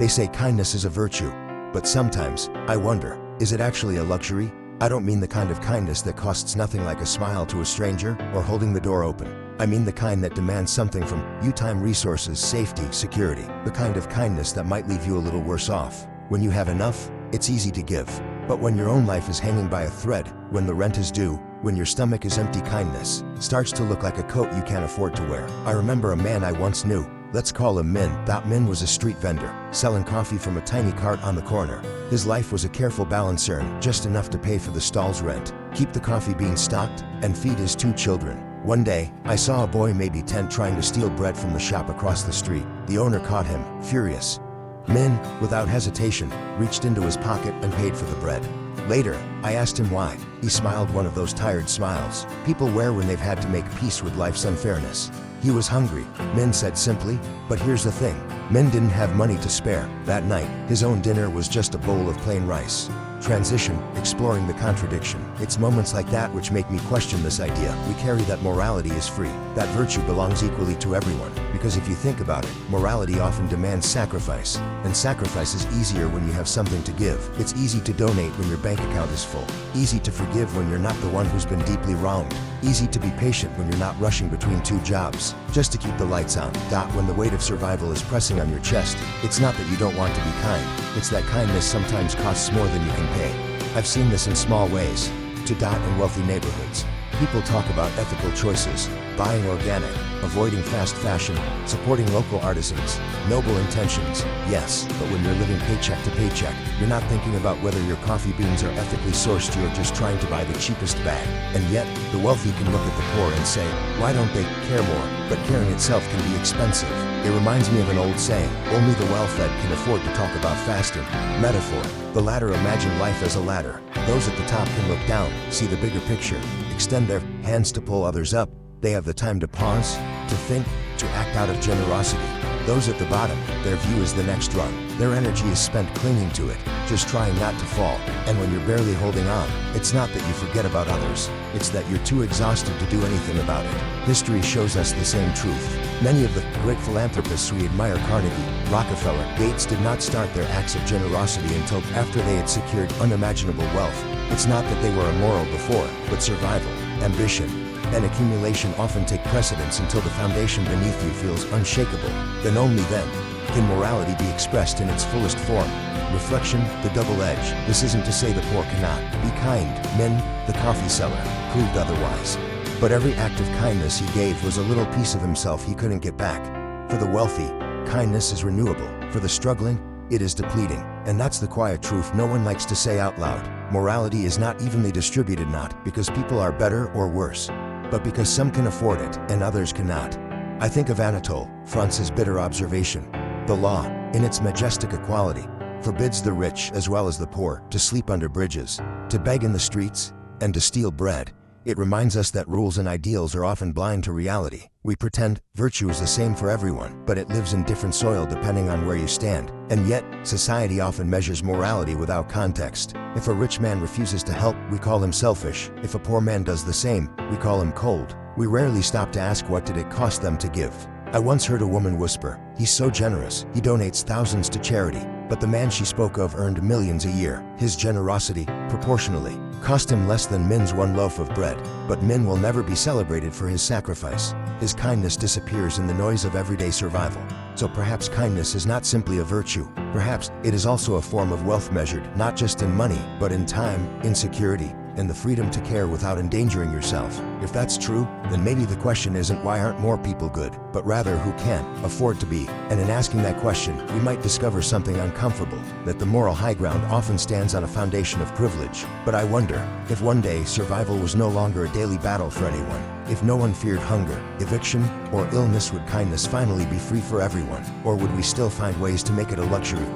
They say kindness is a virtue, but sometimes, I wonder, is it actually a luxury? I don't mean the kind of kindness that costs nothing like a smile to a stranger or holding the door open. I mean the kind that demands something from you: time, resources, safety, security. The kind of kindness that might leave you a little worse off. When you have enough, it's easy to give. But when your own life is hanging by a thread, when the rent is due, when your stomach is empty, kindness starts to look like a coat you can't afford to wear. I remember a man I once knew. Let's call him Min. That Min was a street vendor, selling coffee from a tiny cart on the corner. His life was a careful balance: earn just enough to pay for the stall's rent, keep the coffee beans stocked, and feed his 2 children. One day, I saw a boy maybe 10 trying to steal bread from the shop across the street. The owner caught him, furious. Min, without hesitation, reached into his pocket and paid for the bread. Later, I asked him why. He smiled one of those tired smiles people wear when they've had to make peace with life's unfairness. He was hungry, Min said simply, but here's the thing. Min didn't have money to spare. That night, his own dinner was just a bowl of plain rice. Transition, exploring the contradiction. It's moments like that which make me question this idea we carry that morality is free, that virtue belongs equally to everyone. Because if you think about it, morality often demands sacrifice, and sacrifice is easier when you have something to give. It's easy to donate when your bank account is full, easy to forgive when you're not the one who's been deeply wronged, easy to be patient when you're not rushing between 2 jobs, just to keep the lights on. When the weight of survival is pressing on your chest, it's not that you don't want to be kind, it's that kindness sometimes costs more than you can pay. I've seen this in small ways. In wealthy neighborhoods, people talk about ethical choices, buying organic, avoiding fast fashion, supporting local artisans, noble intentions, yes, but when you're living paycheck to paycheck, you're not thinking about whether your coffee beans are ethically sourced. You're just trying to buy the cheapest bag. And yet, the wealthy can look at the poor and say, why don't they care more? But caring itself can be expensive. It reminds me of an old saying, only the well-fed can afford to talk about fasting. Metaphor, the latter: imagine life as a ladder. Those at the top can look down, see the bigger picture, extend their hands to pull others up. They have the time to pause, to think, to act out of generosity. Those at the bottom, their view is the next rung. Their energy is spent clinging to it, just trying not to fall. And when you're barely holding on, it's not that you forget about others, it's that you're too exhausted to do anything about it. History shows us the same truth. Many of the great philanthropists we admire, Carnegie, Rockefeller, Gates, did not start their acts of generosity until after they had secured unimaginable wealth. It's not that they were immoral before, but survival, ambition, and accumulation often take precedence until the foundation beneath you feels unshakable. Then, only then, can morality be expressed in its fullest form. Reflection, the double edge. This isn't to say the poor cannot be kind. Min, the coffee seller, proved otherwise. But every act of kindness he gave was a little piece of himself he couldn't get back. For the wealthy, kindness is renewable. For the struggling, it is depleting. And that's the quiet truth no one likes to say out loud. Morality is not evenly distributed, not because people are better or worse, but because some can afford it and others cannot. I think of Anatole France's bitter observation. The law, in its majestic equality, forbids the rich as well as the poor to sleep under bridges, to beg in the streets, and to steal bread. It reminds us that rules and ideals are often blind to reality. We pretend virtue is the same for everyone, but it lives in different soil depending on where you stand. And yet, society often measures morality without context. If a rich man refuses to help, we call him selfish. If a poor man does the same, we call him cold. We rarely stop to ask, what did it cost them to give? I once heard a woman whisper, "He's so generous, he donates thousands to charity." But the man she spoke of earned millions a year. His generosity, proportionally, cost him less than Min's 1 loaf of bread. But Min will never be celebrated for his sacrifice. His kindness disappears in the noise of everyday survival. So perhaps kindness is not simply a virtue. Perhaps it is also a form of wealth measured not just in money, but in time, in security, and the freedom to care without endangering yourself. If that's true, then maybe the question isn't why aren't more people good, but rather who can afford to be. And in asking that question, we might discover something uncomfortable, that the moral high ground often stands on a foundation of privilege. But I wonder, if one day survival was no longer a daily battle for anyone, if no one feared hunger, eviction, or illness, would kindness finally be free for everyone? Or would we still find ways to make it a luxury?